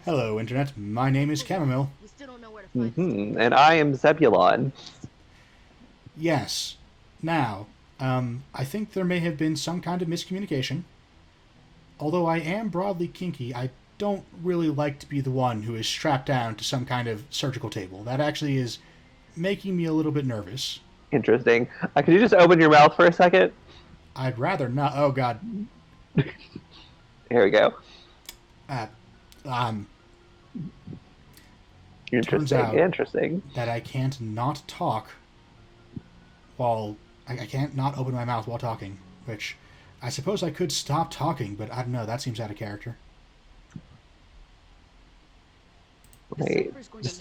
Hello, Internet. My name is Chamomile. And I am Zebulon. Yes. Now, I think there may have been some kind of miscommunication. Although I am broadly kinky, I don't really like to be the one who is strapped down to some kind of surgical table. That actually is making me a little bit nervous. Interesting. Could you just open your mouth for a second? I'd rather not. Oh, God. Here we go. Uh, um, turns Interesting. out Interesting. that I can't not talk while... I can't not open my mouth while talking, which I suppose I could stop talking, but I don't know, that seems out of character. Right. Just,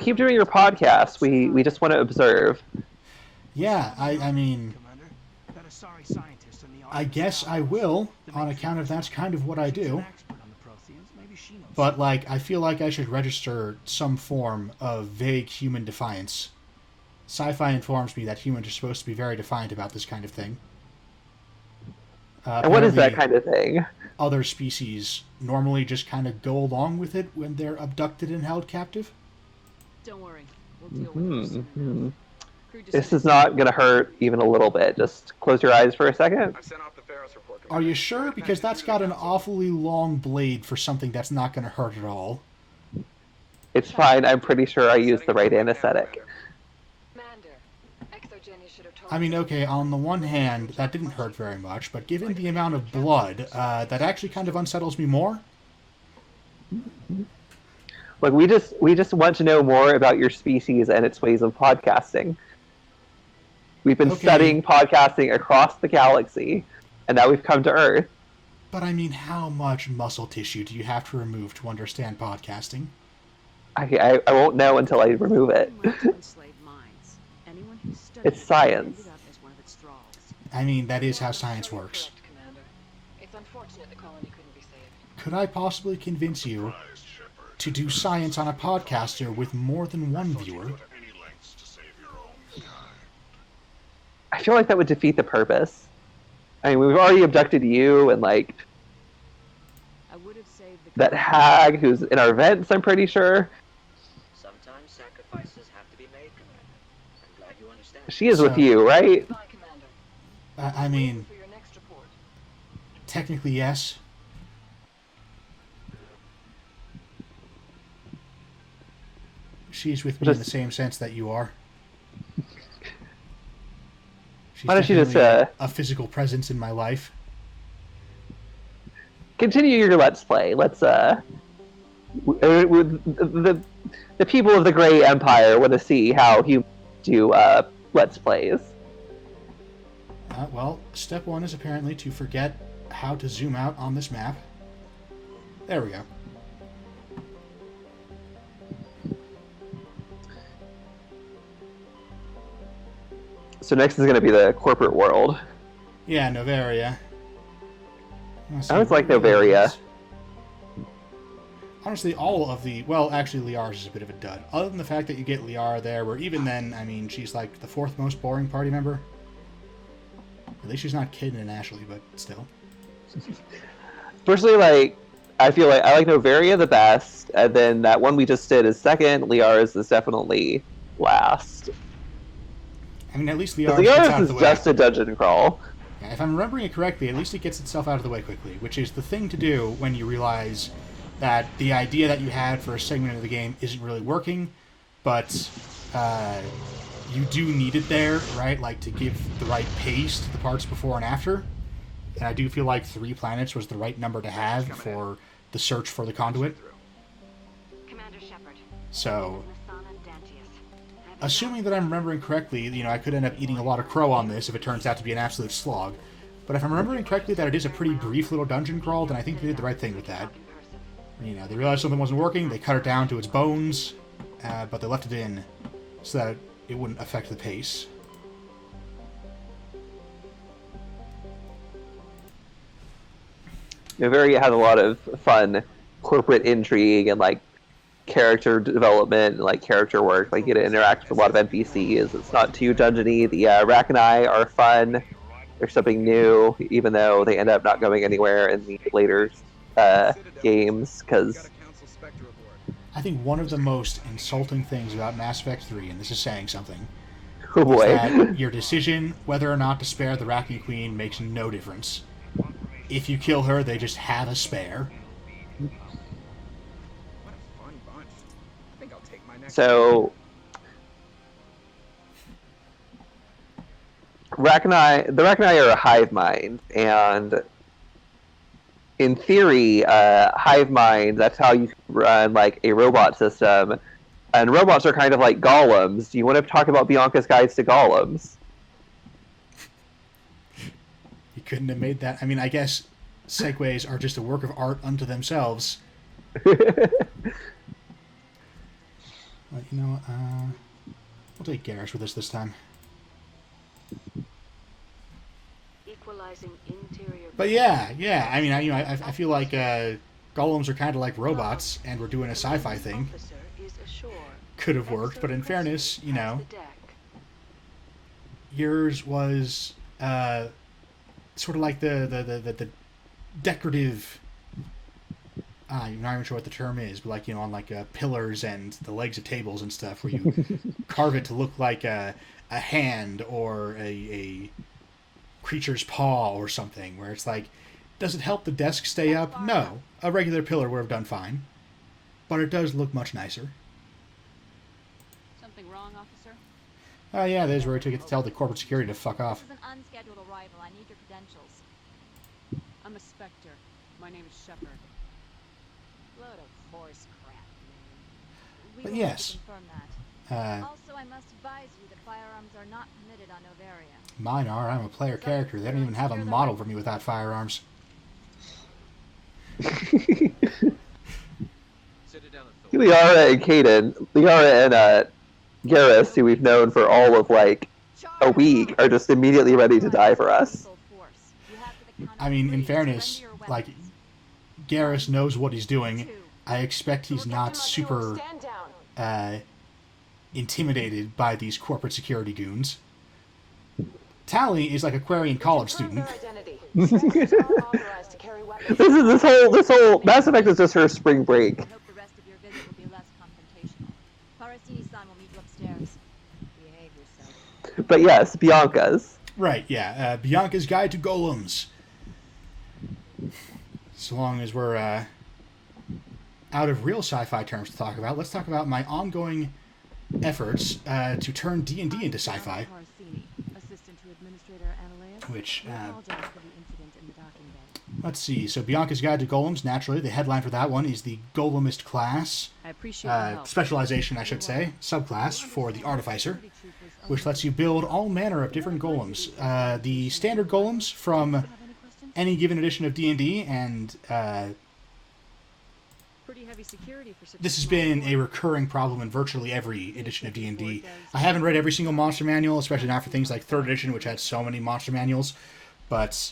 keep doing your podcast. We just want to observe. Yeah, I mean... I guess I will, on account of that's kind of what I do. But, like, I feel like I should register some form of vague human defiance. Sci-fi informs me that humans are supposed to be very defiant about this kind of thing. And what is that kind of thing? Other species normally just kind of go along with it when they're abducted and held captive. Don't worry, we'll deal with it soon. This is not going to hurt even a little bit. Just close your eyes for a second. Are you sure? Because that's got an awfully long blade for something that's not going to hurt at all. It's fine. I'm pretty sure I used the right anesthetic. I mean, okay, on the one hand, that didn't hurt very much, but given the amount of blood, that actually kind of unsettles me more. Look, we just want to know more about your species and its ways of podcasting. We've been studying podcasting across the galaxy, and now we've come to Earth. But I mean, how much muscle tissue do you have to remove to understand podcasting? I won't know until I remove it. It's science. I mean, that is how science works. Could I possibly convince you to do science on a podcaster with more than one viewer? I feel like that would defeat the purpose. I mean, we've already abducted you and, like, that hag who's in our vents, I'm pretty sure. Sometimes sacrifices have to be made, Commander. I'm glad you understand. She is with you, right? I mean, technically, yes. She's with me in the same sense that you are. She's Why don't you just a physical presence in my life. Continue your Let's Play. Let's the people of the Grey Empire want to see how you do Let's Plays. Well, step one is apparently to forget how to zoom out on this map. There we go. So next is going to be the corporate world. Yeah, Novaria. I always like Novaria. Honestly, all of the... Well, actually, Liara's is a bit of a dud. Other than the fact that you get Liara there, where even then, I mean, she's like the fourth most boring party member. At least she's not Kid and Ashley, but still. Personally, like, I feel like I like Novaria the best, and then that one we just did is second. Liara's is definitely last. I mean, at least Liara's is just a dungeon crawl. Yeah, if I'm remembering it correctly, at least it gets itself out of the way quickly, which is the thing to do when you realize that the idea that you had for a segment of the game isn't really working, but you do need it there, right? Like, to give the right pace to the parts before and after. And I do feel like 3 planets was the right number to have for the search for the conduit. So, assuming that I'm remembering correctly, you know, I could end up eating a lot of crow on this if it turns out to be an absolute slog. But if I'm remembering correctly that it is a pretty brief little dungeon crawl, then I think they did the right thing with that. You know, they realized something wasn't working, they cut it down to its bones, but they left it in so that it wouldn't affect the pace. Novaria has a lot of fun corporate intrigue and, like, character development and, like, character work. Like, you get to interact with a lot of NPCs. It's not too dungeony. The Rachni are fun. They're something new, even though they end up not going anywhere in the later games, because I think one of the most insulting things about Mass Effect 3, and this is saying something, Oh is boy. that your decision whether or not to spare the Racking Queen makes no difference. If you kill her, they just have a spare. What a fun bunch. I think I'll take my next. So the Rachni are a hive mind, and in theory, hive mind, that's how you run like a robot system. And robots are kind of like golems. Do you want to talk about Bianca's guides to golems? You couldn't have made that. I mean, I guess segues are just a work of art unto themselves. But you know what? We'll take Garrus with us this time. Equalizing interior. But yeah. I mean, I feel like golems are kind of like robots, and we're doing a sci-fi thing. Officer is ashore. Could have worked, but in fairness, you know, yours was sort of like the decorative. I'm not even sure what the term is, but like, you know, on like pillars and the legs of tables and stuff, where you carve it to look like a hand or a creature's paw or something, where it's like, does it help the desk stay up? No. A regular pillar would have done fine. But it does look much nicer. Something wrong, officer? Oh yeah, there's where I took it to tell the corporate security to fuck off. This is an unscheduled arrival. I need your credentials. I'm a Spectre. My name is Shepard. Load of horse crap, man. We But will yes. confirm that. Uh, Also, I must advise you that firearms are not permitted on Novaria. mine are. I'm a player character. They don't even have a model for me without firearms. Liara and Kaden, Liara and Garrus, who we've known for all of like a week, are just immediately ready to die for us. I mean, in fairness, like, Garrus knows what he's doing. I expect he's not super intimidated by these corporate security goons. Tally is like a Quarian college student. This whole Mass Effect is just her spring break. I hope the rest of your visit will be less confrontational. Parasini-san will meet you upstairs. Behave yourself. But yes, Bianca's. Right, yeah. Bianca's Guide to Golems. So long as we're out of real sci-fi terms to talk about, let's talk about my ongoing efforts to turn D&D into sci-fi. Which, let's see. So Bianca's Guide to Golems, naturally, the headline for that one is the Golemist class. I appreciate your help. Specialization, I should say, subclass for the Artificer, which lets you build all manner of different golems. The standard golems from any given edition of D&D, and Pretty heavy security for such this has small been boy. a recurring problem in virtually every edition of D&D. I haven't read every single monster manual, especially not for things like 3rd edition, which had so many monster manuals, but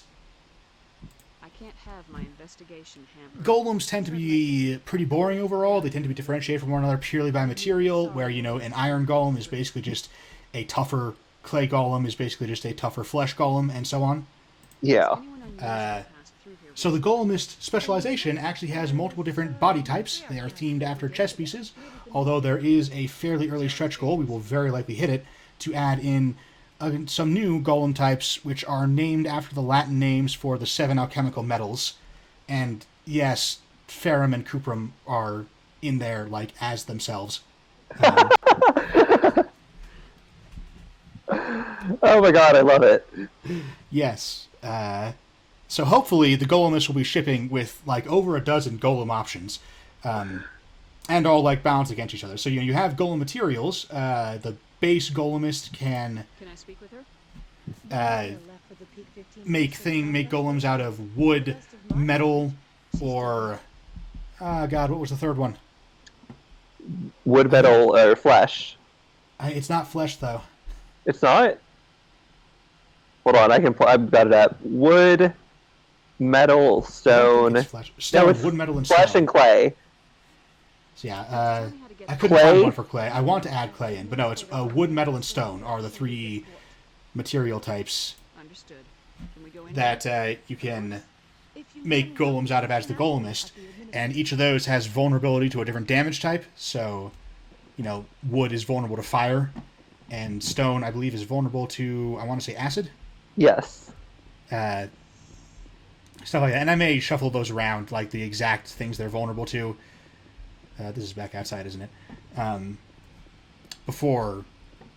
I can't have my investigation hampered. golems tend to be pretty boring overall. They tend to be differentiated from one another purely by material, where, you know, an iron golem is basically just a tougher clay golem, is basically just a tougher flesh golem, and so on. Yeah. Anyone unusual passed through here So the Golemist specialization actually has multiple different body types. They are themed after chess pieces, although there is a fairly early stretch goal, we will very likely hit it, to add in some new golem types, which are named after the Latin names for the 7 alchemical metals. And yes, ferrum and cuprum are in there, like, as themselves. Oh my god, I love it. Yes. So hopefully the Golemist will be shipping with like over a dozen Golem options, and all like balanced against each other. So you have Golem materials. The base Golemist can Can I speak with her? make Golems out of wood, metal, or God, what was the third one? Wood, metal, or flesh. It's not flesh though. It's not? Hold on, I've got it up. Wood, metal, I don't think stone. it's flesh. Stone, No, it's wood, metal, and flesh stone. and clay. So yeah, Tell me how to get I couldn't Clay? find one for clay. I want to add clay in, but no, it's wood, metal, and stone are the 3 material types Understood. Can we go in? that you can make golems out of as the golemist, and each of those has vulnerability to a different damage type. So, wood is vulnerable to fire, and stone, I believe, is vulnerable to, I want to say, acid. Yes. Stuff like that. And I may shuffle those around, like the exact things they're vulnerable to. This is back outside, isn't it? Before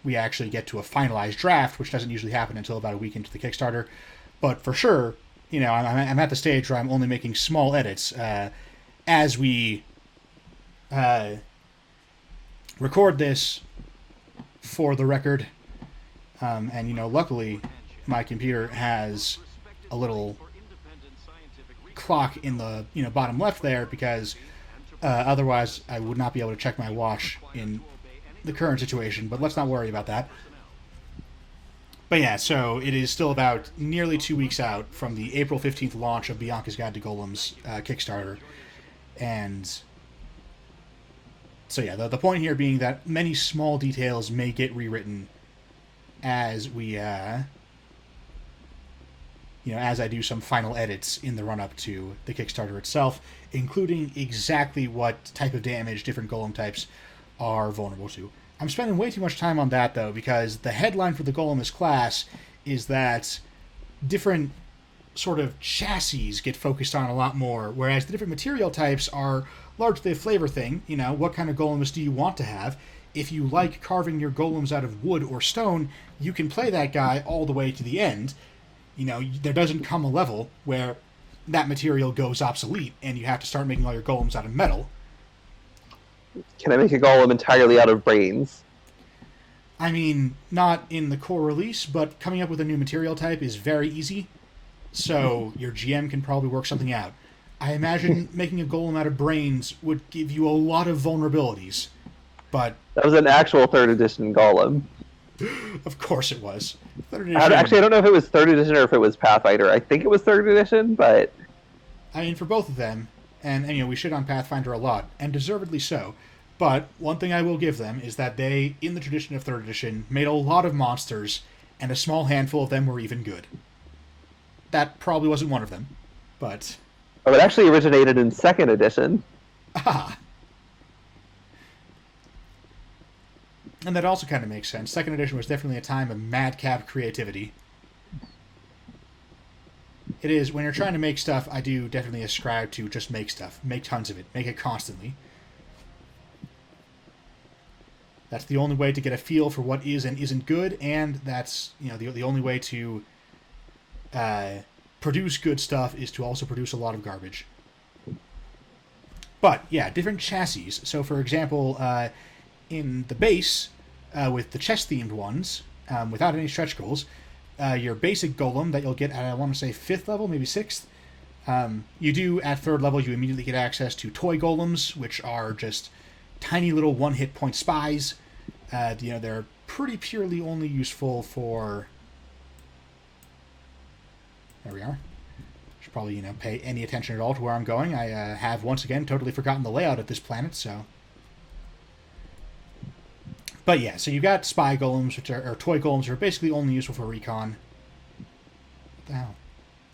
we actually get to a finalized draft, which doesn't usually happen until about a week into the Kickstarter. But for sure, I'm at the stage where I'm only making small edits. As we record this, for the record, and luckily my computer has a little clock in the bottom left there, because otherwise I would not be able to check my watch in the current situation, but let's not worry about that. But yeah, so it is still about nearly 2 weeks out from the April 15th launch of Bianca's Guide to Golems Kickstarter. And so yeah, the point here being that many small details may get rewritten as we, as I do some final edits in the run-up to the Kickstarter itself, including exactly what type of damage different golem types are vulnerable to. I'm spending way too much time on that, though, because the headline for the Golemist class is that different sort of chassis get focused on a lot more, whereas the different material types are largely a flavor thing. What kind of Golemist do you want to have? If you like carving your golems out of wood or stone, you can play that guy all the way to the end. There doesn't come a level where that material goes obsolete and you have to start making all your golems out of metal. Can I make a golem entirely out of brains? I mean, not in the core release, but coming up with a new material type is very easy, so your GM can probably work something out. I imagine making a golem out of brains would give you a lot of vulnerabilities, but... That was an actual 3rd edition golem. Of course it was. 3rd edition... Actually, I don't know if it was 3rd edition or if it was Pathfinder. I think it was 3rd edition, but... I mean, for both of them, and we shit on Pathfinder a lot, and deservedly so, but one thing I will give them is that they, in the tradition of 3rd edition, made a lot of monsters, and a small handful of them were even good. That probably wasn't one of them, but... Oh, it actually originated in 2nd edition. Ah. And that also kind of makes sense. 2nd edition was definitely a time of madcap creativity. It is, when you're trying to make stuff, I do definitely ascribe to just make stuff. Make tons of it. Make it constantly. That's the only way to get a feel for what is and isn't good, and that's, the only way to produce good stuff is to also produce a lot of garbage. But, yeah, different chassis. So, for example, in the base, with the chest-themed ones, without any stretch goals, your basic golem that you'll get at, I want to say, 5th level, maybe 6th. You do, at 3rd level, you immediately get access to toy golems, which are just tiny little one-hit point spies. They're pretty purely only useful for... There we are. Should probably, pay any attention at all to where I'm going. I have, once again, totally forgotten the layout of this planet, so... But yeah, so you've got spy golems, or toy golems, which are basically only useful for recon. What the hell?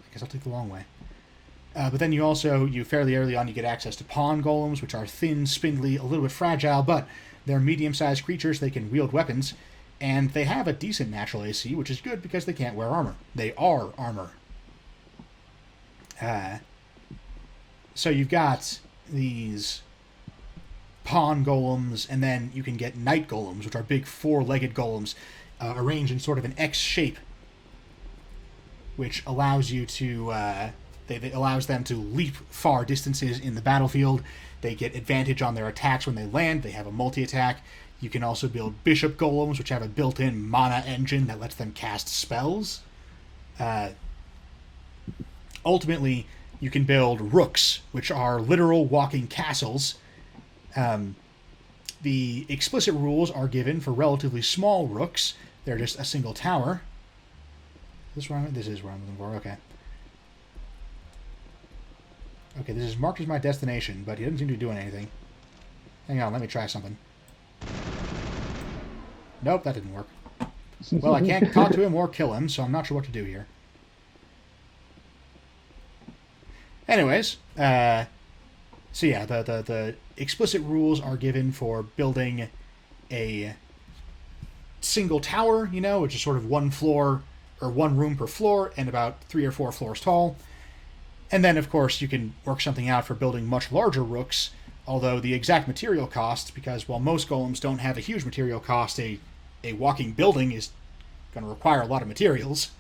I guess I'll take the long way. But then you fairly early on, you get access to pawn golems, which are thin, spindly, a little bit fragile, but they're medium-sized creatures. They can wield weapons, and they have a decent natural AC, which is good because they can't wear armor. They are armor. So you've got these pawn golems, and then you can get knight golems, which are big 4-legged golems, arranged in sort of an X shape, which allows you to... It allows them to leap far distances in the battlefield. They get advantage on their attacks when they land. They have a multi-attack. You can also build bishop golems, which have a built-in mana engine that lets them cast spells. Ultimately, you can build rooks, which are literal walking castles. The explicit rules are given for relatively small rooks. They're just a single tower. This is where I'm looking for. Okay. Okay, this is marked as my destination, but he doesn't seem to be doing anything. Hang on, let me try something. Nope, that didn't work. Well, I can't talk to him or kill him, so I'm not sure what to do here. Anyways, so yeah, the explicit rules are given for building a single tower, you know, which is sort of one floor or one room per floor and about 3 or 4 floors tall. And then, of course, you can work something out for building much larger rooks, although the exact material cost, because while most golems don't have a huge material cost, a walking building is going to require a lot of materials.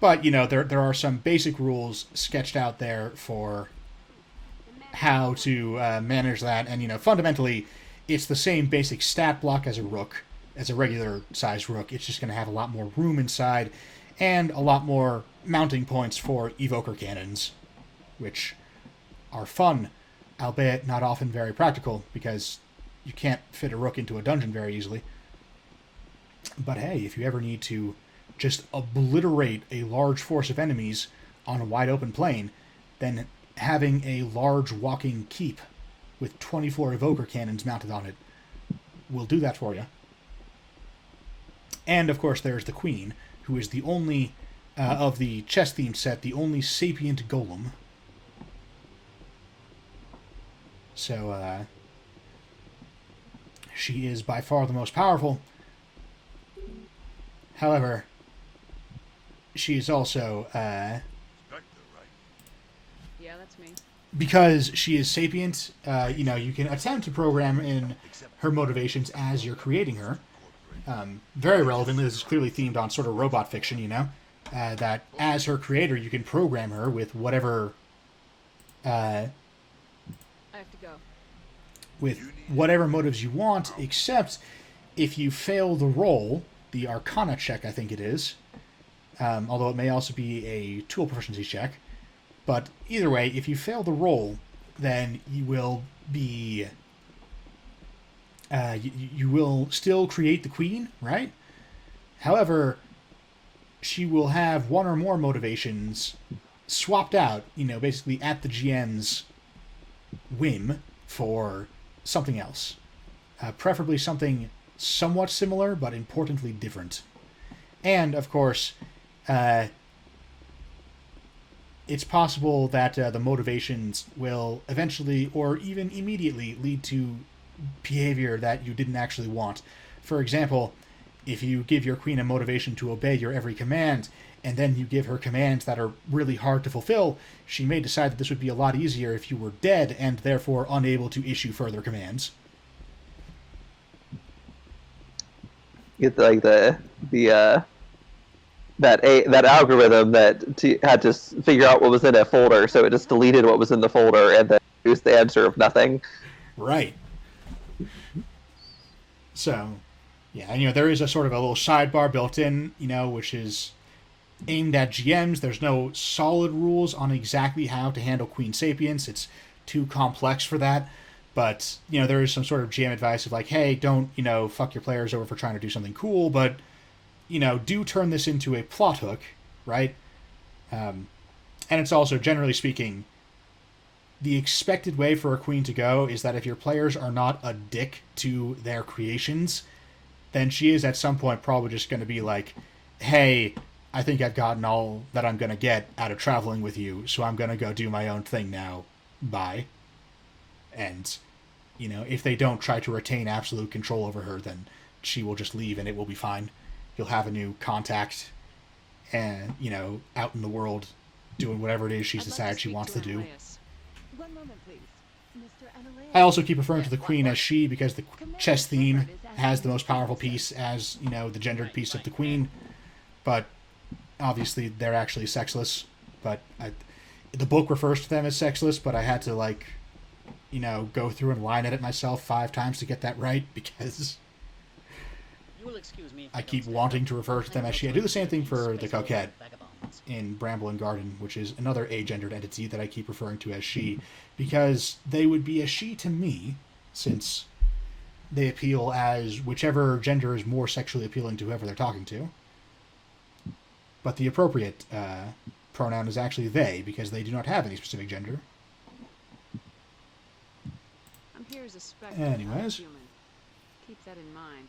But, you know, there are some basic rules sketched out there for how to manage that. And, you know, fundamentally, it's the same basic stat block as a rook, as a regular-sized rook. It's just going to have a lot more room inside and a lot more mounting points for evoker cannons, which are fun, albeit not often very practical, because you can't fit a rook into a dungeon very easily. But hey, if you ever need to just obliterate a large force of enemies on a wide open plain, then having a large walking keep with 24 evoker cannons mounted on it will do that for you. And of course there's the Queen, who is the only, of the chess-themed set, the only sapient golem. So, she is by far the most powerful. However, she is also, Yeah, that's me. because she is sapient, you know, you can attempt to program in her motivations as you're creating her. Very relevantly, this is clearly themed on sort of robot fiction, you know, that as her creator, you can program her with whatever, I have to go. with whatever motives you want, except if you fail the roll, the Arcana check, I think it is, although it may also be a tool proficiency check. But either way, if you fail the roll, then you will be... you will still create the Queen, right? However, she will have one or more motivations swapped out, you know, basically at the GM's whim for something else. Preferably something somewhat similar, but importantly different. And, of course, it's possible that the motivations will eventually, or even immediately, lead to behavior that you didn't actually want. For example, if you give your queen a motivation to obey your every command, and then you give her commands that are really hard to fulfill, she may decide that this would be a lot easier if you were dead, and therefore unable to issue further commands. It's like that algorithm that had to figure out what was in a folder, so it just deleted what was in the folder and then produced the answer of nothing. Right. So, yeah, and, you know, there is a sort of a little sidebar built in, you know, which is aimed at GMs. There's no solid rules on exactly how to handle Queen Sapience. It's too complex for that. But, you know, there is some sort of GM advice of like, hey, don't, you know, fuck your players over for trying to do something cool, but, you know, do turn this into a plot hook, right? And it's also, generally speaking, the expected way for a queen to go is that if your players are not a dick to their creations, then she is at some point probably just going to be like, hey, I think I've gotten all that I'm going to get out of traveling with you, so I'm going to go do my own thing now. Bye. And, you know, if they don't try to retain absolute control over her, then she will just leave and it will be fine. You'll have a new contact and, you know, out in the world doing whatever it is she's decided she wants to do. One moment, please. Mr. Analea. I also keep referring to the queen as she because the chess theme has the most powerful piece as, you know, the gendered piece of the queen. But obviously they're actually sexless. But the book refers to them as sexless, but I had to, like, you know, go through and line edit myself 5 times to get that right because You will excuse me if I don't keep stay. wanting to refer to them as she. I do the same thing for the coquette in Bramble and Garden, which is another agendered entity that I keep referring to as she, because they would be a she to me, since they appeal as whichever gender is more sexually appealing to whoever they're talking to. But the appropriate pronoun is actually they, because they do not have any specific gender. I'm here as a spectre. Anyways. Human. Keep that in mind.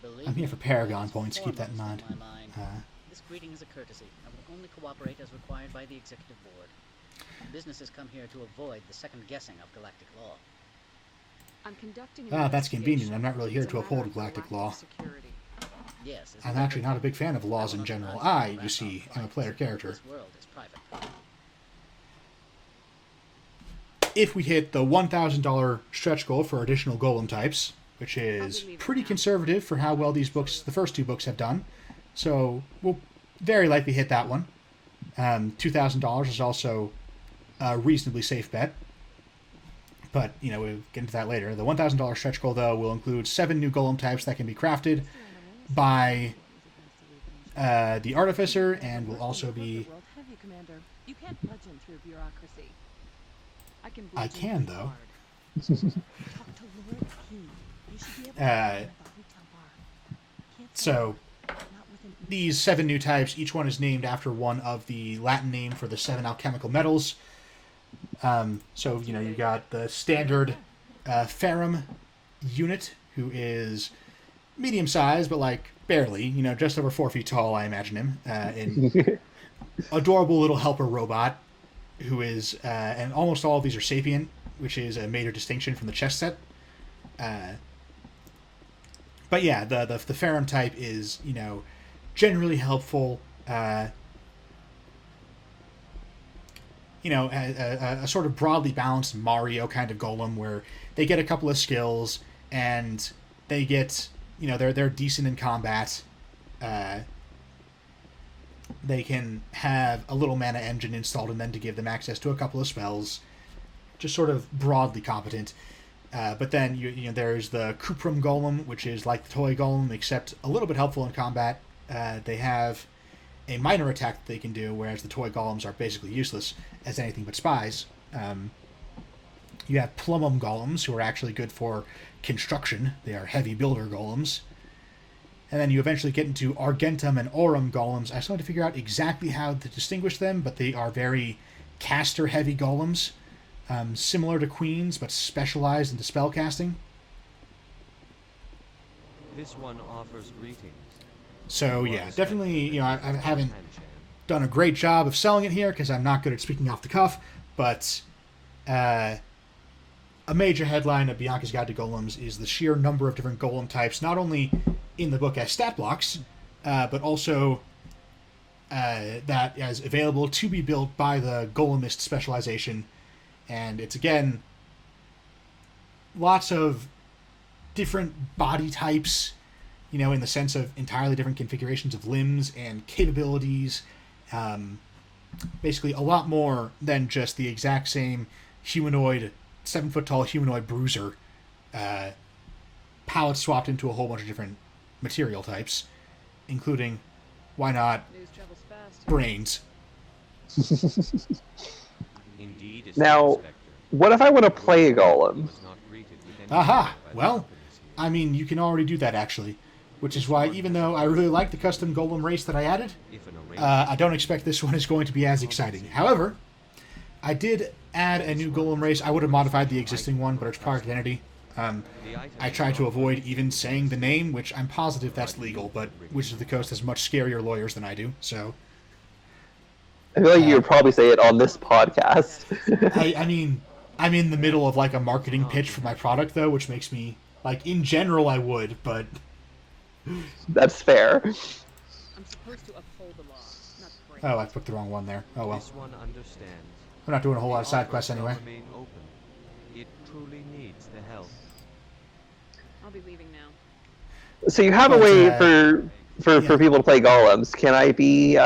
Believe I'm here me, for Paragon that's points, keep that in foremost mind. on my mind. This greeting is a courtesy. I will only cooperate as required by the Executive Board. Businesses come here to avoid the second guessing of galactic law. I'm conducting an That's convenient. investigation. I'm not really here It's to a uphold matter of galactic law. security. Yes, I'm actually not a big fan of laws in general. You see, I'm a player character. This world is private. If we hit the $1,000 stretch goal for additional golem types, which is pretty conservative for how well these books, the first two books, have done, so we'll very likely hit that one. $2,000 is also a reasonably safe bet, but we'll get into that later. The $1,000 stretch goal, though, will include 7 new golem types that can be crafted by the artificer, and will also be... You can't bludgeon through bureaucracy. I can, though. So, these 7 new types, each one is named after one of the Latin name for the 7 alchemical metals. So, you got the standard Ferrum unit, who is medium-sized, but, barely, just over 4 feet tall, I imagine him. An adorable little helper robot, who is, and almost all of these are sapient, which is a major distinction from the chess set. But yeah, the Ferrum type is, generally helpful, a sort of broadly balanced Mario kind of golem, where they get a couple of skills, and they get, they're decent in combat. They can have a little mana engine installed and then to give them access to a couple of spells. Just sort of broadly competent. But then there's the Cuprum Golem, which is like the Toy Golem, except a little bit helpful in combat. They have a minor attack that they can do, whereas the Toy Golems are basically useless as anything but spies. You have Plumum Golems, who are actually good for construction. They are heavy builder golems. And then you eventually get into Argentum and Aurum Golems. I still have to figure out exactly how to distinguish them, but they are very caster-heavy golems. Similar to Queens, but specialized into spellcasting. This one offers greetings. So yeah, definitely, I haven't done a great job of selling it here because I'm not good at speaking off the cuff, but a major headline of Bianca's Guide to Golems is the sheer number of different golem types, not only in the book as stat blocks, but also that as available to be built by the Golemist specialization. And it's, again, lots of different body types, in the sense of entirely different configurations of limbs and capabilities. Basically, a lot more than just the exact same humanoid, 7-foot-tall humanoid bruiser, palette swapped into a whole bunch of different material types, including, why not, brains. Now, what if I want to play a golem? Aha! Well, I mean, you can already do that, actually. Which is why, even though I really like the custom golem race that I added, I don't expect this one is going to be as exciting. However, I did add a new golem race. I would have modified the existing one, but it's Product Identity. I tried to avoid even saying the name, which I'm positive that's legal, but Wizards of the Coast has much scarier lawyers than I do, so... I feel like you would probably say it on this podcast. I mean, I'm in the middle of, a marketing pitch for my product, though, which makes me... in general, I would, but... That's fair. I'm supposed to uphold the law, not break. Oh, I picked the wrong one there. Oh, well. This one understands. I'm not doing a whole lot of side quests anyway. It truly needs the help. I'll be leaving now. So you have a way for people to play golems. Can I be...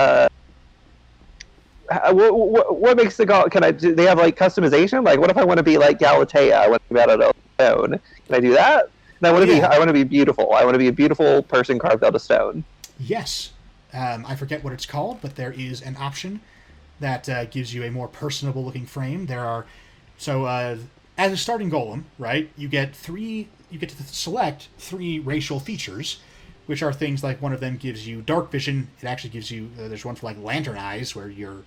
what makes the golem... Do they have, customization? What if I want to be like Galatea when I'm out of stone? Can I do that? And I want to be beautiful. I want to be a beautiful person carved out of stone. Yes. I forget what it's called, but there is an option that gives you a more personable looking frame. There are... So, as a starting golem, right, you get to select 3 racial features, which are things like one of them gives you dark vision. It actually gives you... there's one for, lantern eyes, where you're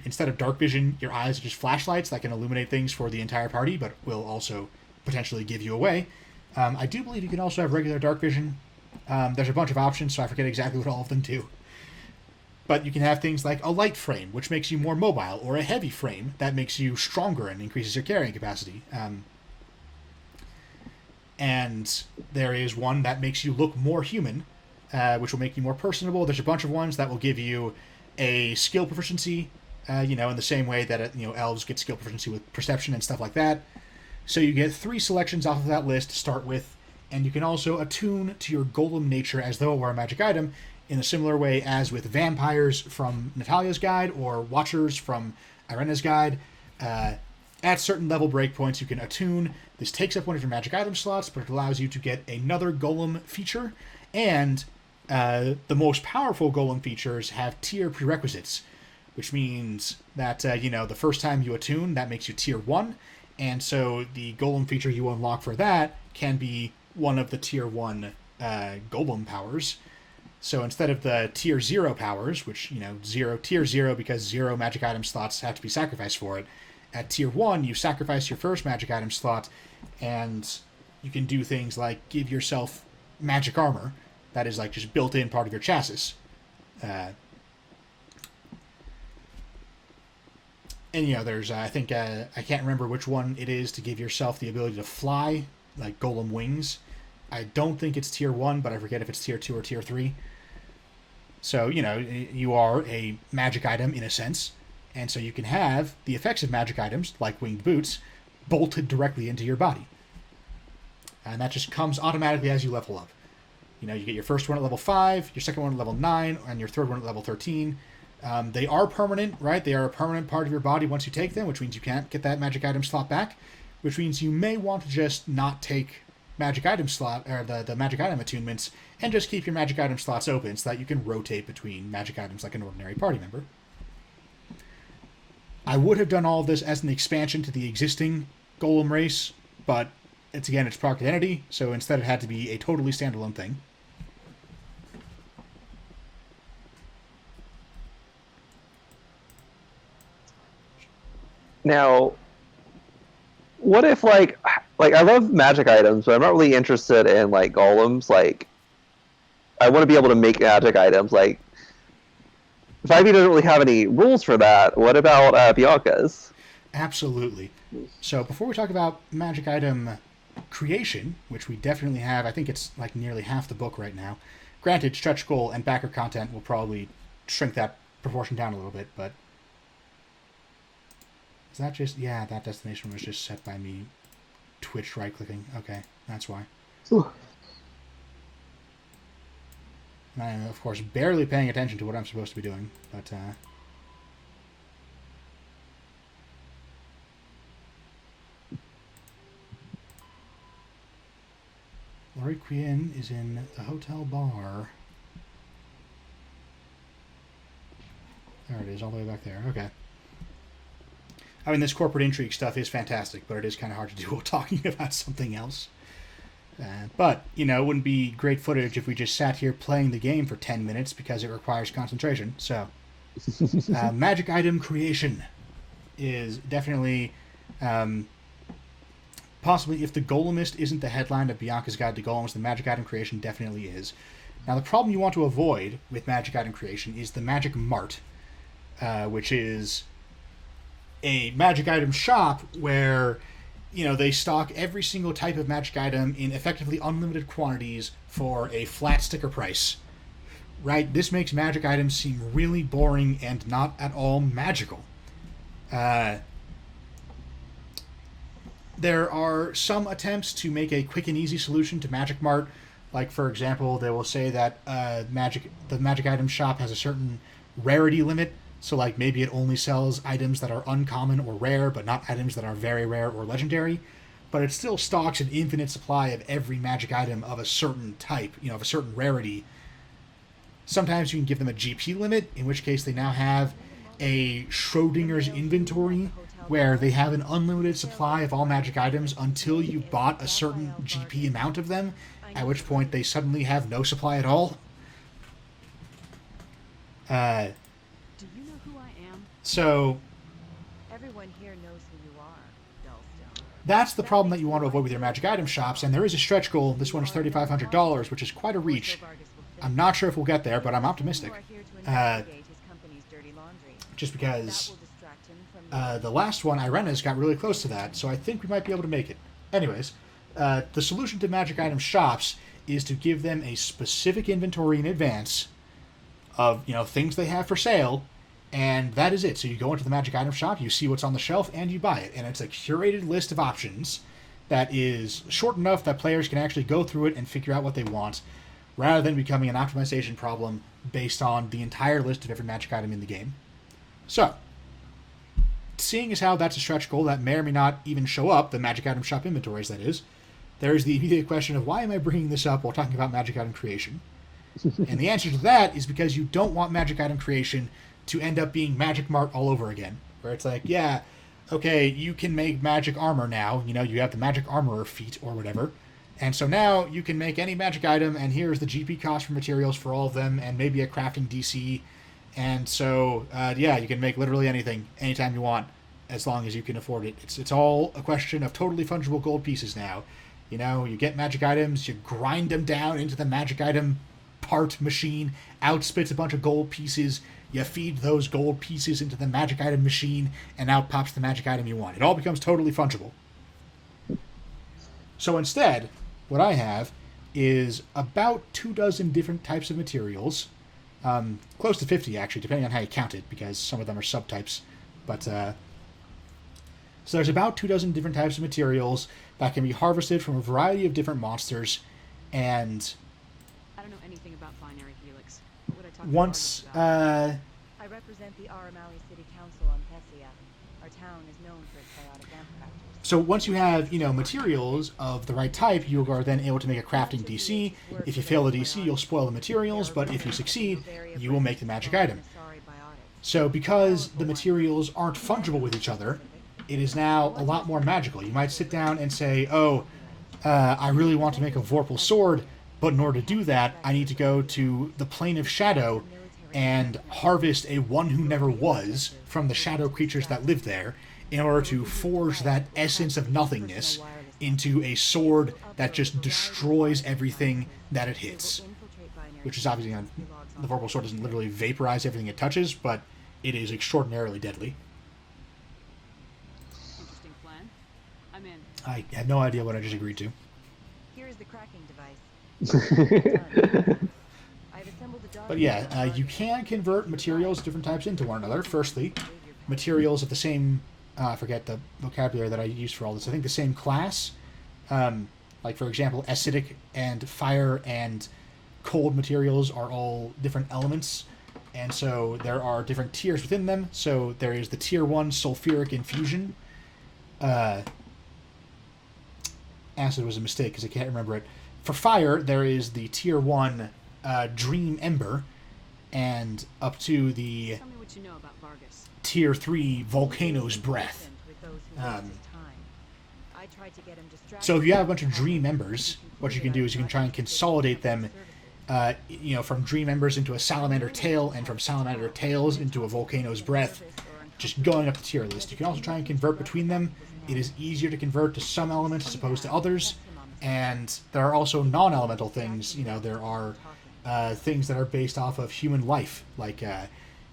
instead of dark vision, your eyes are just flashlights that can illuminate things for the entire party, but will also potentially give you away. I do believe you can also have regular dark vision. There's a bunch of options, so I forget exactly what all of them do. But you can have things like a light frame, which makes you more mobile, or a heavy frame that makes you stronger and increases your carrying capacity. And there is one that makes you look more human, which will make you more personable. There's a bunch of ones that will give you a skill proficiency, in the same way that elves get skill proficiency with perception and stuff like that. So you get 3 selections off of that list to start with, and you can also attune to your golem nature as though it were a magic item, in a similar way as with vampires from Natalia's guide or watchers from Irena's guide. At certain level breakpoints, you can attune. This takes up one of your magic item slots, but it allows you to get another golem feature. And the most powerful golem features have tier prerequisites, which means that, the first time you attune, that makes you tier 1. And so the golem feature you unlock for that can be one of the tier 1 golem powers. So instead of the tier 0 powers, which, tier 0 because 0 magic item slots have to be sacrificed for it, at tier 1 you sacrifice your first magic item slot, and you can do things like give yourself magic armor that is like just built in part of your chassis. And there's I think I can't remember which one it is to give yourself the ability to fly, like golem wings. I don't think it's tier 1, but I forget if it's tier 2 or tier 3. So, you are a magic item in a sense, and so you can have the effects of magic items, like winged boots, bolted directly into your body. And that just comes automatically as you level up. You get your first one at level 5, your second one at level 9, and your third one at level 13. They are permanent, right? They are a permanent part of your body once you take them, which means you can't get that magic item slot back, which means you may want to just not take magic item slot, or the magic item attunements, and just keep your magic item slots open so that you can rotate between magic items like an ordinary party member. I would have done all of this as an expansion to the existing golem race, but it's product identity, so instead it had to be a totally standalone thing. Now, what if like I love magic items, but I'm not really interested in like golems. Like, I want to be able to make magic items. Like, 5e doesn't really have any rules for that. What about Biancas? Absolutely. So before we talk about magic item creation, which we definitely have, I think it's like nearly half the book right now. Granted, stretch goal and backer content will probably shrink that proportion down a little bit, but is that just... Yeah, that destination was just set by me Twitch right-clicking. Okay, that's why. Ooh. And I am, of course, barely paying attention to what I'm supposed to be doing, but... Lori Quinn is in the hotel bar. There it is, all the way back there. Okay. I mean, this corporate intrigue stuff is fantastic, but it is kind of hard to do while talking about something else. But, it wouldn't be great footage if we just sat here playing the game for 10 minutes because it requires concentration. So, magic item creation is definitely... possibly, if the Golemist isn't the headline of Bianca's Guide to Golems, the magic item creation definitely is. Now, the problem you want to avoid with magic item creation is the Magic Mart, which is a magic item shop where, they stock every single type of magic item in effectively unlimited quantities for a flat sticker price. Right? This makes magic items seem really boring and not at all magical. There are some attempts to make a quick and easy solution to Magic Mart. Like, for example, they will say that the magic item shop has a certain rarity limit. So, like, maybe it only sells items that are uncommon or rare, but not items that are very rare or legendary. But it still stocks an infinite supply of every magic item of a certain type, of a certain rarity. Sometimes you can give them a GP limit, in which case they now have a Schrodinger's inventory, where they have an unlimited supply of all magic items until you bought a certain GP amount of them, at which point they suddenly have no supply at all. Do you know who I am? So Everyone here knows who you are, Dullstone. that's the problem that you want to avoid with your magic item shops, and there is a stretch goal. This one is $3,500, which is quite a reach. I'm not sure if we'll get there, but I'm optimistic. just That because will distract him from the last one, Irena's, got really close to that, so I think we might be able to make it. Anyways, the solution to magic item shops is to give them a specific inventory in advance of, things they have for sale, and that is it. So you go into the magic item shop, you see what's on the shelf, and you buy it. And it's a curated list of options that is short enough that players can actually go through it and figure out what they want, rather than becoming an optimization problem based on the entire list of every magic item in the game. So, seeing as how that's a stretch goal that may or may not even show up, the magic item shop inventories, that is, there is the immediate question of why am I bringing this up while talking about magic item creation? And the answer to that is because you don't want magic item creation to end up being Magic Mart all over again, where it's like, yeah, okay, you can make magic armor now, you have the magic armorer feat or whatever, and so now you can make any magic item, and here's the GP cost for materials for all of them, and maybe a crafting DC, and so, you can make literally anything, anytime you want, as long as you can afford it. It's all a question of totally fungible gold pieces now. You get magic items, you grind them down into the magic item part machine, out spits a bunch of gold pieces, you feed those gold pieces into the magic item machine, and out pops the magic item you want. It all becomes totally fungible. So instead, what I have is about 24 different types of materials, close to 50 actually, depending on how you count it, because some of them are subtypes. But so there's about 24 different types of materials that can be harvested from a variety of different monsters, and I don't know anything about binary helix. What would I talk to once Vargas about? I represent the Aramali City Council on Thessia. Our town is known for its biotic amp factors. So once you have, materials of the right type, you are then able to make a crafting DC. If you fail the DC, you'll spoil the materials, but if you succeed, you will make the magic item. So because the materials aren't fungible with each other, it is now a lot more magical. You might sit down and say, I really want to make a Vorpal sword, but in order to do that, I need to go to the Plane of Shadow and harvest a one who never was from the shadow creatures that live there, in order to forge that essence of nothingness into a sword that just destroys everything that it hits. Which is obviously, the Vorpal sword doesn't literally vaporize everything it touches, but it is extraordinarily deadly. Interesting plan. I'm in. I have no idea what I just agreed to. Here is the cracking device. I've assembled a But yeah, you can convert materials of different types into one another. Firstly, materials of the same, I forget the vocabulary that I use for all this. I think the same class, like for example, acidic and fire and cold materials are all different elements, and so there are different tiers within them. So there is the tier 1 sulfuric infusion. Acid was a mistake because I can't remember it. For fire, there is the tier 1 Dream Ember, and up to the Tell me what you know about Vargas. tier 3 Volcano's Breath. So if you have a bunch of Dream Embers, what you can do is you can try and consolidate them, from Dream Embers into a Salamander Tail, and from Salamander Tails into a Volcano's Breath, just going up the tier list. You can also try and convert between them. It is easier to convert to some elements as opposed to others, and there are also non-elemental things. There are things that are based off of human life, like,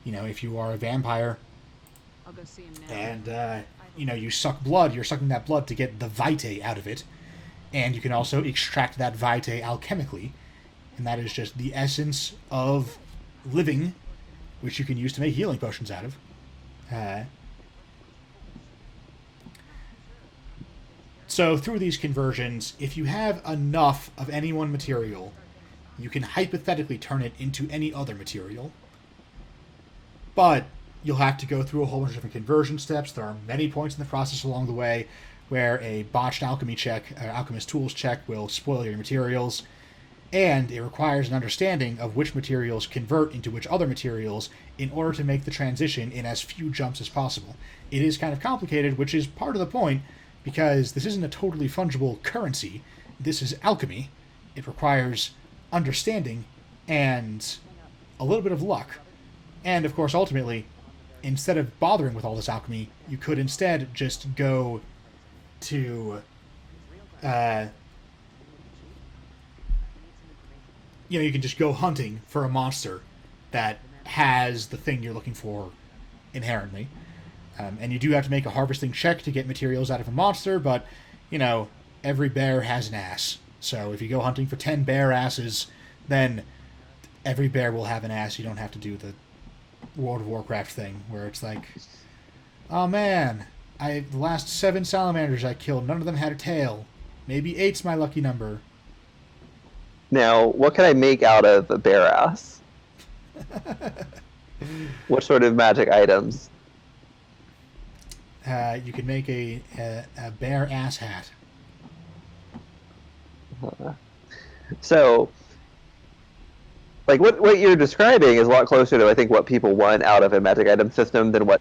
if you are a vampire, I'll go see him now. and, you suck blood, you're sucking that blood to get the vitae out of it, and you can also extract that vitae alchemically, and that is just the essence of living, which you can use to make healing potions out of. So through these conversions, if you have enough of any one material, you can hypothetically turn it into any other material. But you'll have to go through a whole bunch of different conversion steps. There are many points in the process along the way where a botched alchemy check, alchemist tools check, will spoil your materials, and it requires an understanding of which materials convert into which other materials in order to make the transition in as few jumps as possible. It is kind of complicated, which is part of the point, because this isn't a totally fungible currency. This is alchemy. It requires understanding and a little bit of luck. And, of course, ultimately, instead of bothering with all this alchemy, you could instead just go to, you can just go hunting for a monster that has the thing you're looking for inherently. And you do have to make a harvesting check to get materials out of a monster, but, every bear has an ass. So if you go hunting for 10 bear asses, then every bear will have an ass. You don't have to do the World of Warcraft thing, where it's like, oh man, the last 7 salamanders I killed, none of them had a tail. Maybe 8's my lucky number. Now, what can I make out of a bear ass? What sort of magic items? You can make a bear ass hat. So, like, what you're describing is a lot closer to, I think, what people want out of a magic item system than what,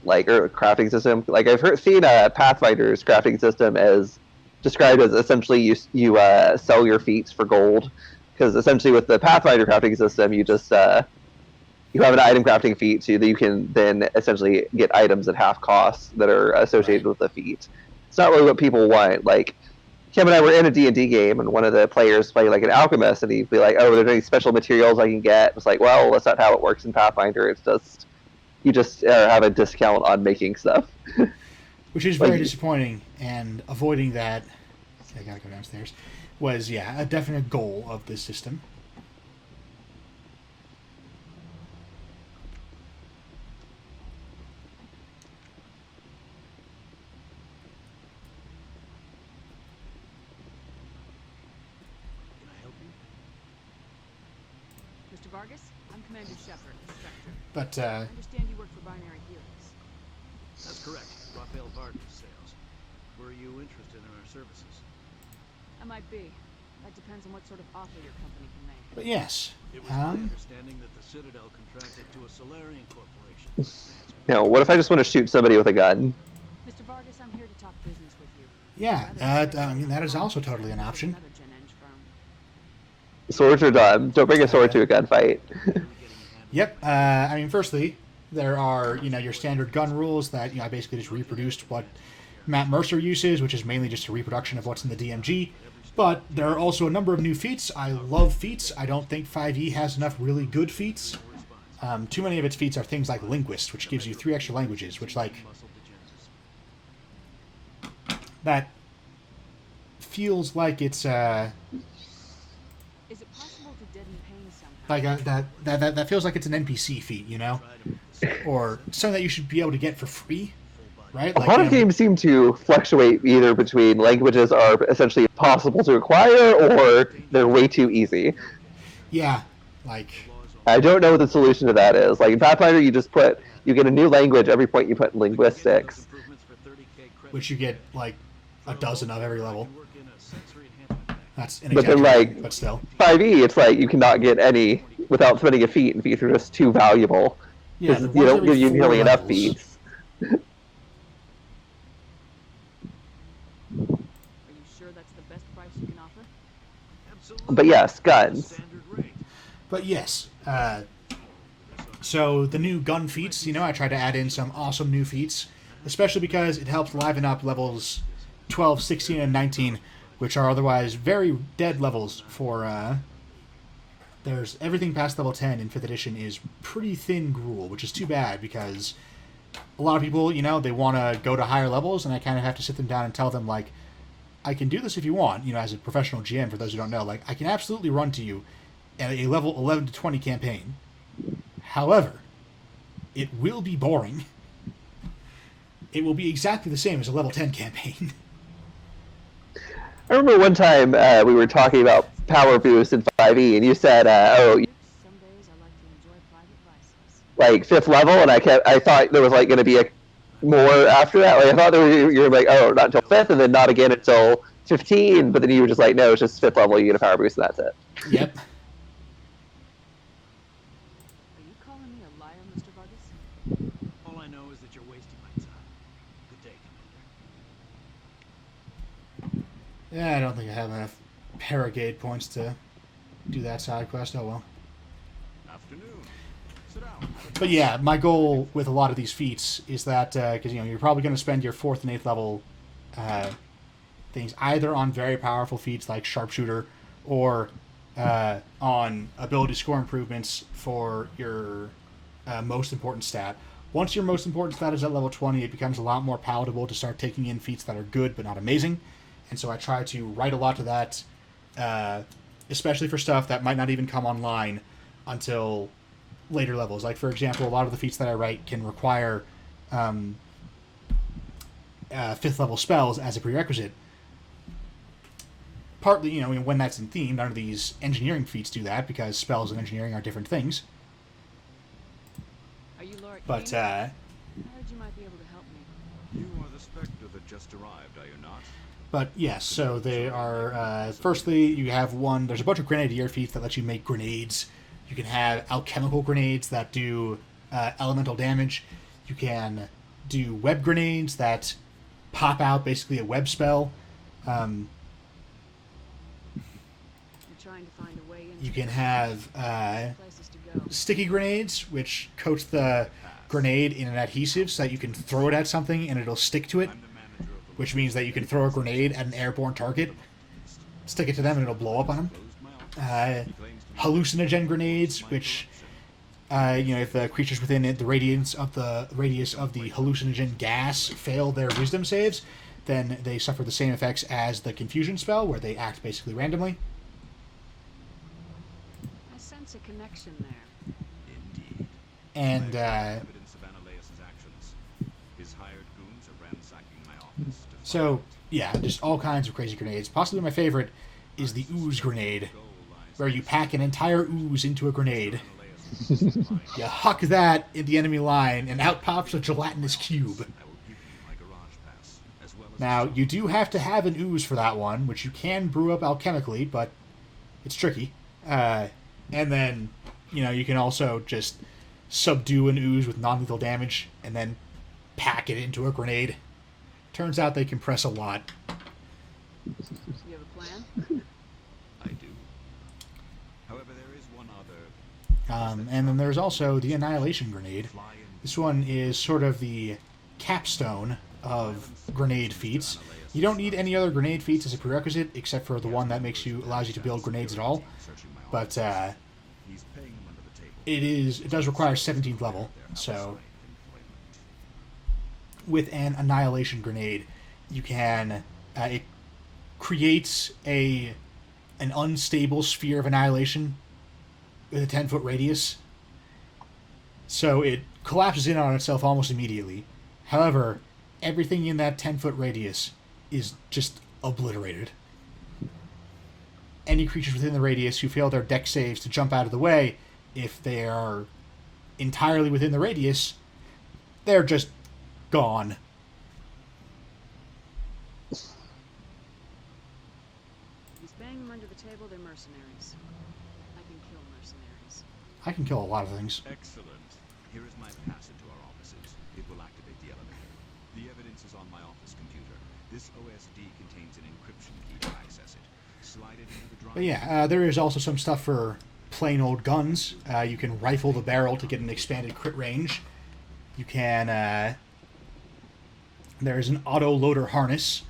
like, or crafting system. Like, I've seen a Pathfinder's crafting system as described as essentially you sell your feats for gold, because essentially with the Pathfinder crafting system, you just you have an item crafting feat so that you can then essentially get items at half cost that are associated with the feat. It's not really what people want. Like, Kim and I were in a D&D game, and one of the players played like an alchemist, and he'd be like, "Oh, are there any special materials I can get?" It's like, well, that's not how it works in Pathfinder. It's just you just have a discount on making stuff. Which is very disappointing, and avoiding that, I gotta go downstairs, was, a definite goal of this system. Can I help you? Mr. Vargas, I'm Commander Shepard, Inspector. But, I understand you work for Binary Helix. That's correct. Raphael Vargas sales. Were you interested in our services? I might be. That depends on what sort of offer your company can make. but yes. It was my understanding that the Citadel contracted to a Solarian corporation. Now, what if I just want to shoot somebody with a gun? Mr. Vargas, I'm here to talk business with you. Yeah, I mean, that is also totally an option. Another Gen Eng firm. Swords are done. Don't bring a sword to a gunfight. Yep. I mean, firstly, there are, your standard gun rules that, I basically just reproduced what Matt Mercer uses, which is mainly just a reproduction of what's in the DMG. But there are also a number of new feats. I love feats. I don't think 5e has enough really good feats. Too many of its feats are things like Linguist, which gives you 3 extra languages, which, like, that feels like it's, Is it possible to deaden pain somehow? like, that feels like it's an NPC feat, Or something that you should be able to get for free, right? A lot of games seem to fluctuate either between languages are essentially impossible to acquire or they're way too easy. Yeah, like... I don't know what the solution to that is. Like in Pathfinder, you get a new language every point you put in linguistics. Which you get, like, a dozen of every level. That's an But then, like, but still. 5e, it's like you cannot get any without spending a feat, and feats are just too valuable. Yeah, Because you don't give you nearly enough feats. Are you sure that's the best price you can offer? But yes, guns. But yes, so the new gun feats, I tried to add in some awesome new feats, especially because it helps liven up levels 12, 16, and 19, which are otherwise very dead levels for, there's everything past level 10 in 5th edition is pretty thin gruel, which is too bad because a lot of people, they want to go to higher levels, and I kind of have to sit them down and tell them, like, I can do this if you want, as a professional GM, for those who don't know, like, I can absolutely run to you at a level 11 to 20 campaign. However, it will be boring. It will be exactly the same as a level 10 campaign. I remember one time we were talking about power boost in 5e, and you said, Some days I like to enjoy private vices. like 5th level, and I thought there was like going to be more after that. Like I thought you were like, oh, not until 5th, and then not again until 15. But then you were just like, no, it's just 5th level. You get a power boost, and that's it. Yep. Are you calling me a liar, Mr. Vargas? All I know is that you're wasting my time. Good day, Commander. Yeah, I don't think I have enough Paragate points to do that side quest. Oh well. Afternoon. Sit down. But yeah, my goal with a lot of these feats is that, because you're probably going to spend your 4th and 8th level things either on very powerful feats like Sharpshooter or on ability score improvements for your most important stat. Once your most important stat is at level 20, it becomes a lot more palatable to start taking in feats that are good but not amazing. And so I try to write a lot to that, especially for stuff that might not even come online until later levels. Like, for example, a lot of the feats that I write can require 5th level spells as a prerequisite. Partly, you know, when that's in theme, none of these engineering feats do that because spells and engineering are different things. Are you Laura But, King? I heard you might be able to help me. You are the Spectre that just arrived, are you not? But yes, so they are, firstly, you have one, there's a bunch of grenadier feats that let you make grenades. You can have alchemical grenades that do elemental damage. You can do web grenades that pop out basically a web spell. I'm trying to find a way into You can have places to go. sticky grenades, which coat the grenade in an adhesive so that you can throw it at something and it'll stick to it, I'm the manager of the which means that you can throw a grenade at an airborne target, stick it to them, and it'll blow up on them. closed my office. Hallucinogen grenades, which, if the creatures within it, the radius of the hallucinogen gas fail their wisdom saves, then they suffer the same effects as the confusion spell, where they act basically randomly. I sense a connection there. Indeed. And Evidence of Ananias' actions. His hired goons are ransacking my office to so, find yeah, just all kinds of crazy grenades. Possibly my favorite is the ooze grenade, goal lies where you pack an entire ooze into a grenade. Ananias' line. You huck that in the enemy line, and out pops a gelatinous cube. I will give you my garage pass, as well as Now, you do have to have an ooze for that one, which you can brew up alchemically, but it's tricky. And then, you can also just subdue an ooze with non-lethal damage, and then pack it into a grenade. Turns out they compress a lot. You have a plan? I do. However, there is one other. And then there's also the Annihilation Grenade. Fly in. This one is sort of the capstone of grenade feats. You don't need any other grenade feats as a prerequisite, except for the one that allows you to build grenades at all. Searching my But He's paying him under the table. it does require 17th level. So Outside employment. with an Annihilation Grenade, you can it creates an unstable sphere of annihilation with a 10-foot radius. So it collapses in on itself almost immediately. However, everything in that 10-foot radius is just obliterated. Any creatures within the radius who fail their dex saves to jump out of the way, if they are entirely within the radius, they're just gone. He's banging them under the table. They're mercenaries. I can kill mercenaries. I can kill a lot of things. Excellent. Here is my pass into our offices. It will activate the elevator. The evidence is on my office computer. This OSD contains an encryption key to access it. Slide it into the drive. But yeah, there is also some stuff for plain old guns. You can rifle the barrel to get an expanded crit range. You can... there's an auto-loader harness,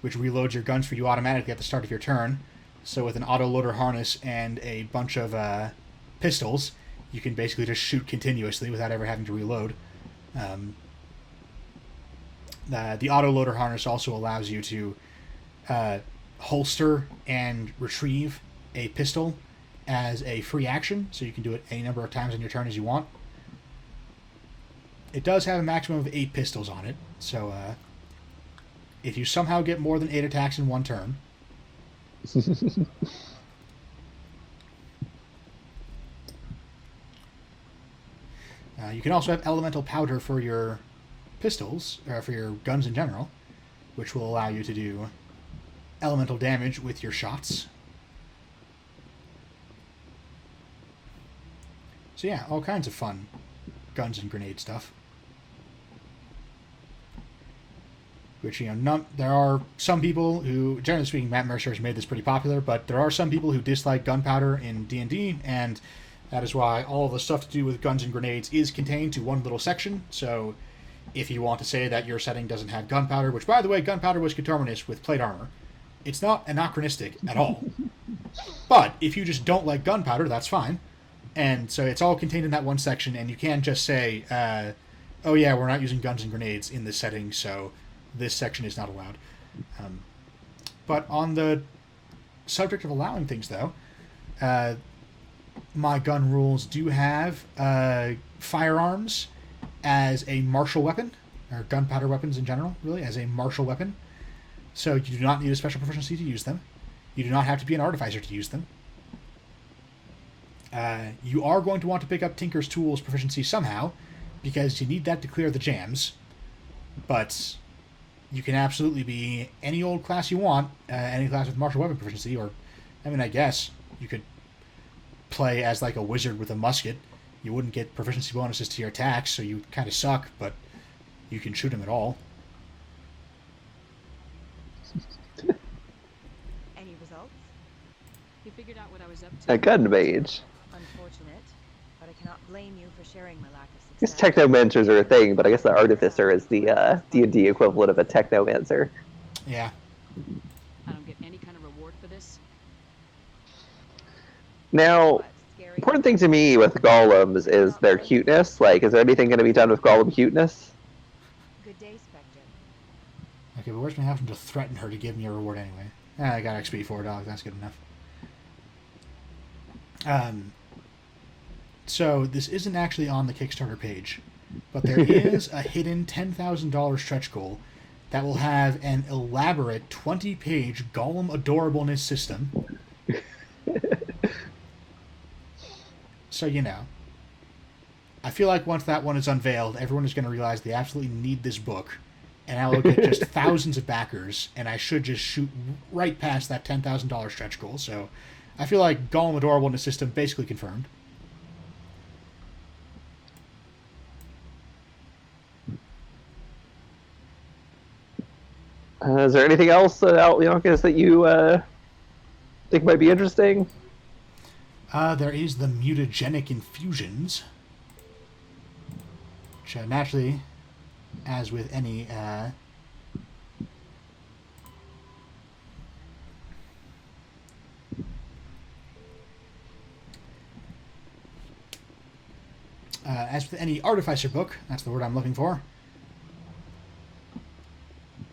which reloads your guns for you automatically at the start of your turn. So with an auto-loader harness and a bunch of pistols, you can basically just shoot continuously without ever having to reload. The auto-loader harness also allows you to holster and retrieve a pistol as a free action, so you can do it any number of times in your turn as you want. It does have a maximum of 8 pistols on it, so if you somehow get more than 8 attacks in one turn, you can also have elemental powder for your pistols, or for your guns in general, which will allow you to do elemental damage with your shots. So yeah, all kinds of fun guns and grenade stuff. Which, there are some people who, generally speaking, Matt Mercer has made this pretty popular, but there are some people who dislike gunpowder in D&D, and that is why all the stuff to do with guns and grenades is contained to one little section. So if you want to say that your setting doesn't have gunpowder, which, by the way, gunpowder was coterminous with plate armor, it's not anachronistic at all. But if you just don't like gunpowder, that's fine. And so it's all contained in that one section, and you can't just say, oh yeah, we're not using guns and grenades in this setting, so this section is not allowed. But on the subject of allowing things, though, my gun rules do have firearms as a martial weapon, or gunpowder weapons in general, really, as a martial weapon. So you do not need a special proficiency to use them. You do not have to be an artificer to use them. You are going to want to pick up Tinker's Tools proficiency somehow, because you need that to clear the jams. But you can absolutely be any old class you want, any class with martial weapon proficiency, or, I mean, I guess you could play as like a wizard with a musket. You wouldn't get proficiency bonuses to your attacks, so you kind of suck, but you can shoot him at all. Any results? He figured out what I was up to. A gun mage. Unfortunate, but I cannot blame you for sharing my lack of These success. technomancers are a thing, but I guess the artificer is the D&D equivalent of a technomancer. Yeah. I don't get any kind of reward for this. Now, But scary. important thing to me with golems is their cuteness. Like, is there anything going to be done with golem cuteness? Good day, Spectre. Okay, but where's my option to threaten her to give me a reward anyway? I got XP for a dog. That's good enough. So this isn't actually on the Kickstarter page, but there is a hidden $10,000 stretch goal that will have an elaborate 20-page golem adorableness system. So, you know, I feel like once that one is unveiled, everyone is going to realize they absolutely need this book, and I will get just thousands of backers, and I should just shoot right past that $10,000 stretch goal. So I feel like golem adorableness system basically confirmed. Is there anything else out, Biancas, that you think might be interesting? There is the mutagenic infusions, which naturally, as with any as with any artificer book, that's the word I'm looking for.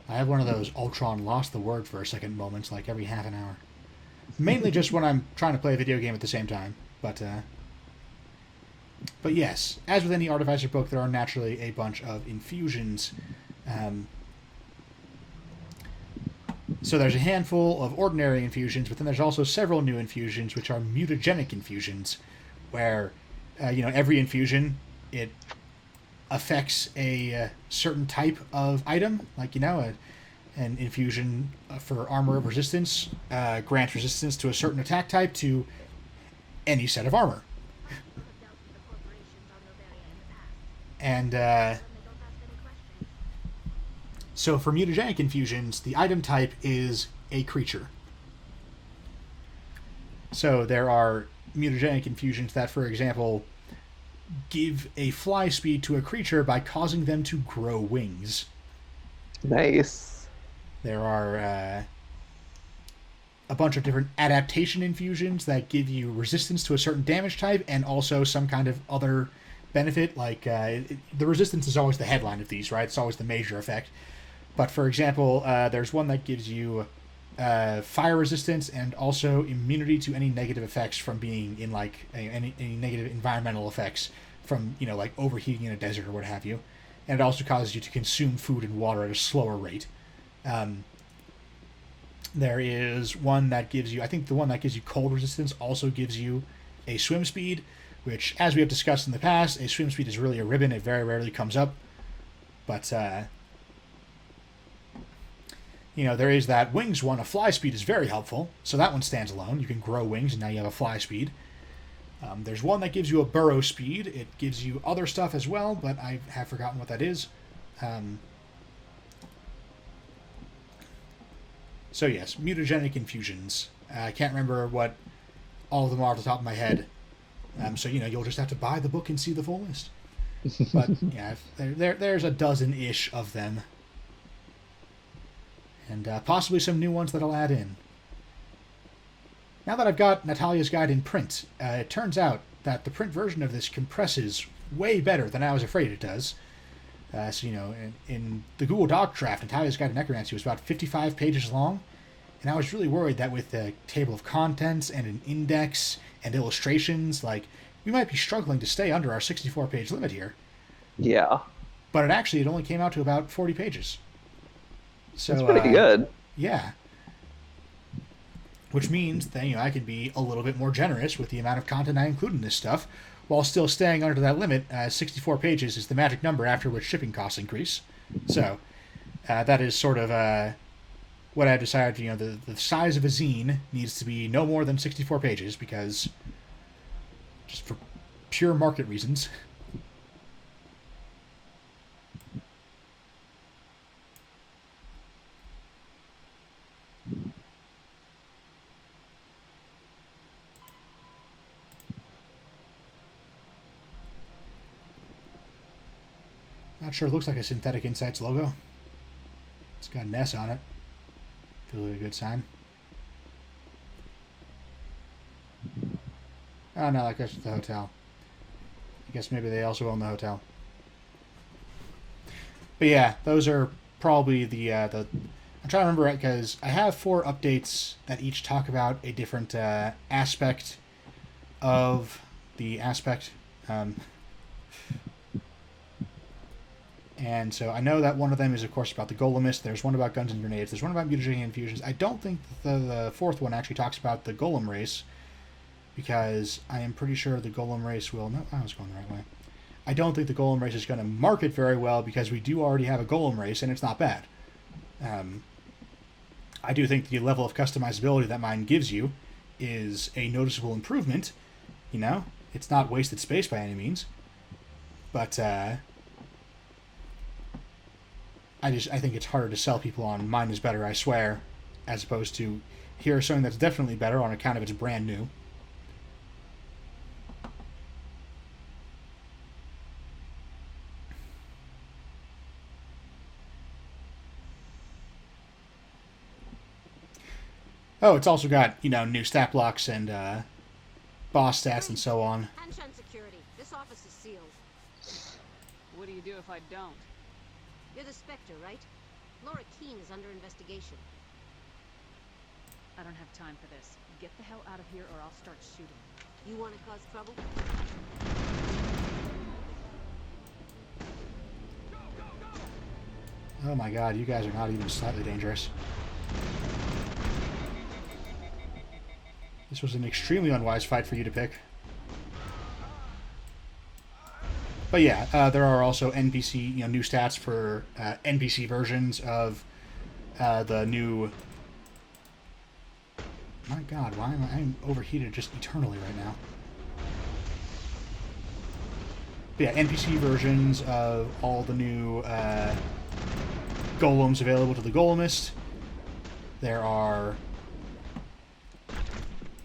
I have one of those Ultron lost the word for a second moments, like every half an hour. Mainly just when I'm trying to play a video game at the same time. But yes, as with any artificer book, there are naturally a bunch of infusions. So there's a handful of ordinary infusions, but then there's also several new infusions, which are mutagenic infusions, where every infusion, it affects a certain type of item, like, an infusion for armor of resistance grants resistance to a certain attack type to any set of armor. And so for mutagenic infusions, the item type is a creature. So there are mutagenic infusions that, for example, give a fly speed to a creature by causing them to grow wings. Nice. There are a bunch of different adaptation infusions that give you resistance to a certain damage type and also some kind of other benefit. Like, the resistance is always the headline of these, right? It's always the major effect. But, for example, there's one that gives you fire resistance and also immunity to any negative effects from being in, like, any negative environmental effects from, like overheating in a desert or what have you. And it also causes you to consume food and water at a slower rate. There is one that gives you, I think the one that gives you cold resistance also gives you a swim speed, which, as we have discussed in the past, a swim speed is really a ribbon. It very rarely comes up. But, there is that wings one. A fly speed is very helpful, so that one stands alone. You can grow wings, and now you have a fly speed. There's one that gives you a burrow speed. It gives you other stuff as well, but I have forgotten what that is. So yes, mutagenic infusions. I can't remember what all of them are off the top of my head. So, you'll just have to buy the book and see the full list. But, yeah, there's a dozen-ish of them. And possibly some new ones that I'll add in. Now that I've got Natalia's guide in print, it turns out that the print version of this compresses way better than I was afraid it does. So, in the Google Doc draft, Natalia's Guide to Necromancy was about 55 pages long, and I was really worried that with the table of contents and an index and illustrations, we might be struggling to stay under our 64-page limit here. Yeah. But it only came out to about 40 pages. So, that's pretty good. Yeah. Which means that, I could be a little bit more generous with the amount of content I include in this stuff, while still staying under that limit. 64 pages is the magic number after which shipping costs increase. So, that is sort of what I've decided. The size of a zine needs to be no more than 64 pages, because just for pure market reasons. Not sure. It looks like a Synthetic Insights logo. It's got an S on it. Feels like a good sign. Oh no, I guess it's the hotel. I guess maybe they also own the hotel. But yeah, those are probably the I'm trying to remember, because I have 4 updates that each talk about a different aspect of the aspect. And so I know that one of them is, of course, about the Golemist. There's one about guns and grenades. There's one about mutagen infusions. I don't think the 4th one actually talks about the Golem race, because I am pretty sure the Golem race will... No, I was going the right way. I don't think the Golem race is going to market very well, because we do already have a Golem race, and it's not bad. I do think the level of customizability that mine gives you is a noticeable improvement. It's not wasted space by any means. But, I think it's harder to sell people on mine is better, I swear, as opposed to here's something that's definitely better on account of it's brand new. Oh, it's also got, new stat blocks and boss stats and so on. Anshan security. This office is sealed. What do you do if I don't? You're the Spectre, right? Laura Keene is under investigation. I don't have time for this. Get the hell out of here or I'll start shooting. You want to cause trouble? Oh my god, you guys are not even slightly dangerous. This was an extremely unwise fight for you to pick. But yeah, there are also NPC, new stats for NPC versions of the new... My god, why am I'm overheated just eternally right now? But yeah, NPC versions of all the new golems available to the Golemist. There are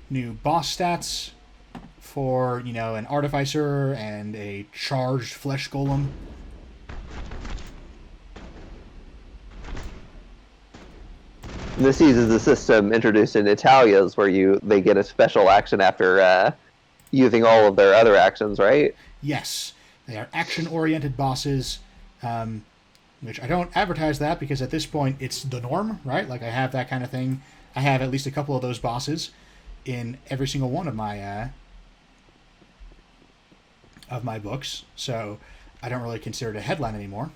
new boss stats for, an Artificer and a charged flesh golem. This uses the system introduced in Italia's where they get a special action after using all of their other actions, right? Yes. They are action-oriented bosses, which I don't advertise that because at this point it's the norm, right? I have that kind of thing. I have at least a couple of those bosses in every single one of my books, so I don't really consider it a headline anymore.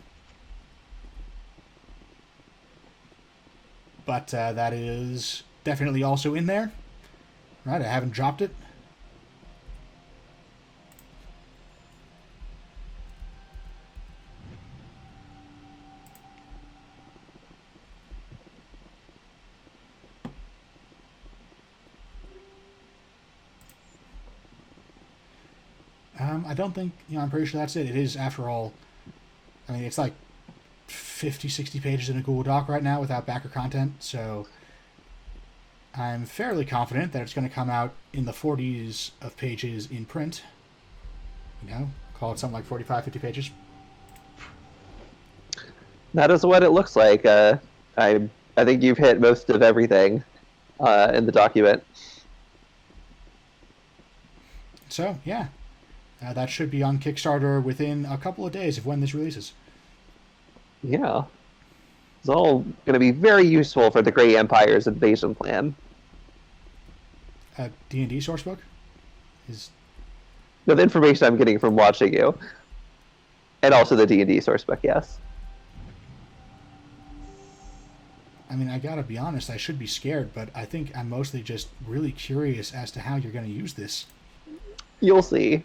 But that is definitely also in there, right? I haven't dropped it. I don't think, I'm pretty sure that's it. It is, after all, it's like 50, 60 pages in a Google Doc right now without backer content, so I'm fairly confident that it's going to come out in the 40s of pages in print. Call it something like 45, 50 pages. That is what it looks like. I think you've hit most of everything in the document. So, yeah. That should be on Kickstarter within a couple of days of when this releases. Yeah. It's all going to be very useful for the Grey Empire's invasion plan. D&D sourcebook? Is... No, the information I'm getting from watching you. And also the D&D sourcebook, yes. I mean, I gotta be honest, I should be scared, but I think I'm mostly just really curious as to how you're going to use this. You'll see.